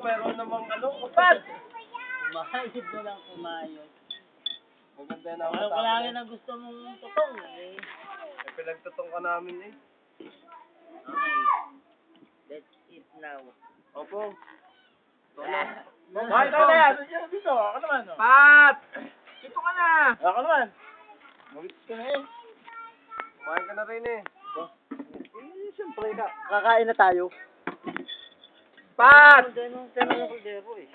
pero namang ano, kapag! Kumayod na lang, kumayod. Maganda na Parang palagi na gusto mong tutong eh. Pinagtutong ka namin eh. Okay. Let's eat now. Opo. Bakit ka na yan? Dito, ako naman. Oh. Pat! Dito ka na. Ako naman. Mabit ka na eh. Kumain ka na rin eh. Siyempre, kakain na tayo. Pat! Tanong ng kaldero eh.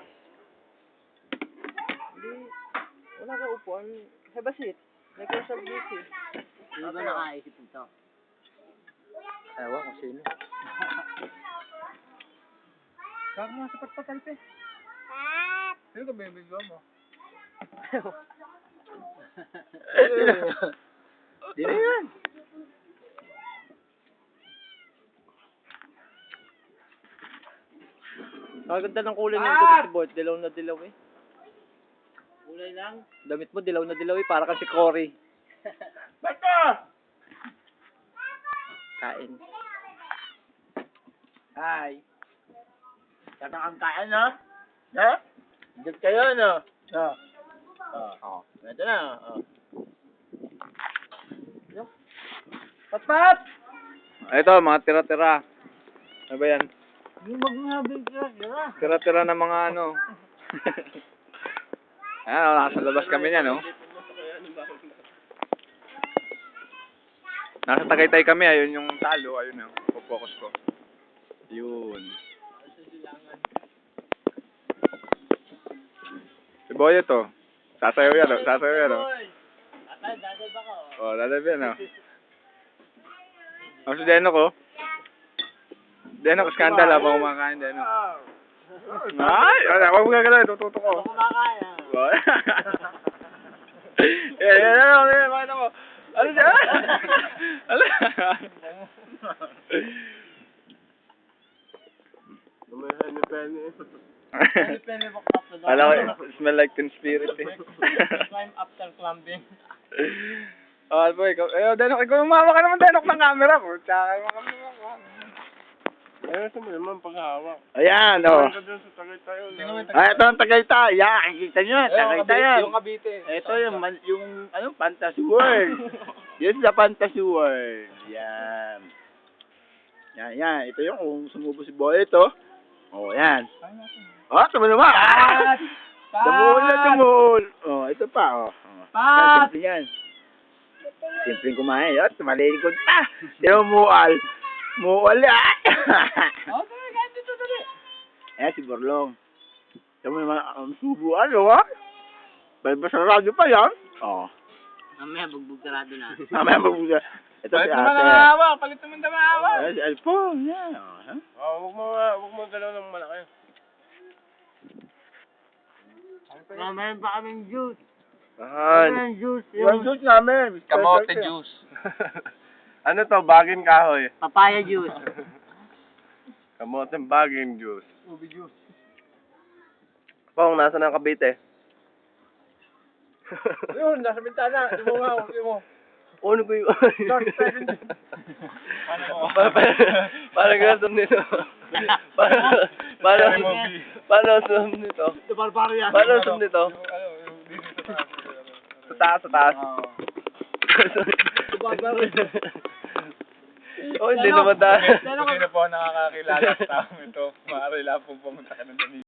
Wala ka upuan. Have a seat. Like yourself busy. Hindi ba nakaisip ito? Ewan kung sino. Kaka nga sa patpatalpe. Sino ka bibigyo mo? Di na yan. Ang ganda ng kulay ng damit ni Bort. Dilaw na dilaw eh. Kulay lang? Damit mo dilaw na dilaw eh. Para kang si Cory. Basta! Kain. Hi. Kata kang kain no? Ha? Diyan kayo no? Ah. Oo. Ito na. Oh. Pat! Ito, mga tira-tira. Ano ba yan? Yung magnabing tira-tira. Tira-tira ng mga ano. Ayan, nasa labas kami niyan, no? Nasa Tagaytay kami, ayun yung talo, ayun yung focus ko. Yun. Si Boyo to. Sasayaw yan, oh. Sasayaw yan, oh. Atay, dadal ako. Oh, lalab yan, oh. Ang si Deno ko. Deno ko, skandal, habang kumakain, Deno. Ay! Huwag mo gagawin, tututo ko. Kumakain ah. Bakit ako? Ano siya? Ano? Lumayan ni Penny. Penny box after that. Alam ko, smell like teen spirit eh. Climb after climbing. Oh, boy, ikaw, Denok, ikaw umawa ka naman, Denok, ng camera ko. Tsaka, Ayun sa mo naman paghahawak. ayan, oh. Ayun ka dun sa Tagaytay. Ay, ito ang Tagaytay. Yeah, kikita nyo, Tagaytay yan. Yung Cavite. Ito yung ano, Fantasy World. Yes, the Fantasy World. Yan. Yan. Ito yung kung sumubo si Boy ito. Oh, yan. Oh, tumaluma. Ah! Tumuhol. Oh, ito pa, oh. Pat! Simple yan. Simpleng kumain. Oh, tumalilikod pa. Yung mual. Mual yan. Oh, talaga, dito dali. Eh, si Borlong. Ito mo naman ang subo, ano, ha? Balba sa radyo pa yan. Oh. Mamaya, bugbog sarado na. Mamaya magbuga. Ito si Palit naman ate. ang hawak. Palit naman ang hawak. Si Alpong, yan. Oh, ha? Huwag mo galaw ng malaki. Mamaya pa kaming juice. Yan. Juice. Yung juice namin. Kamote juice. Ano to? Baging kahoy. Papaya juice. Kamoteng baging juice. Ubi juice. Pong, nasa ng Cavite? Yun, nasa bintana. Di mo nga, di mo. Ano ko yun? George Stephenson. Parang ganito nito. Paano zoom nito? Ito, barbaro yan. Paano zoom nito? Sa taas, sa taas. Barbaro yan. Oh, hindi naman tayo. Hindi na po nakakakilala sa tao ito. Maaari lang pong pumunta ka ng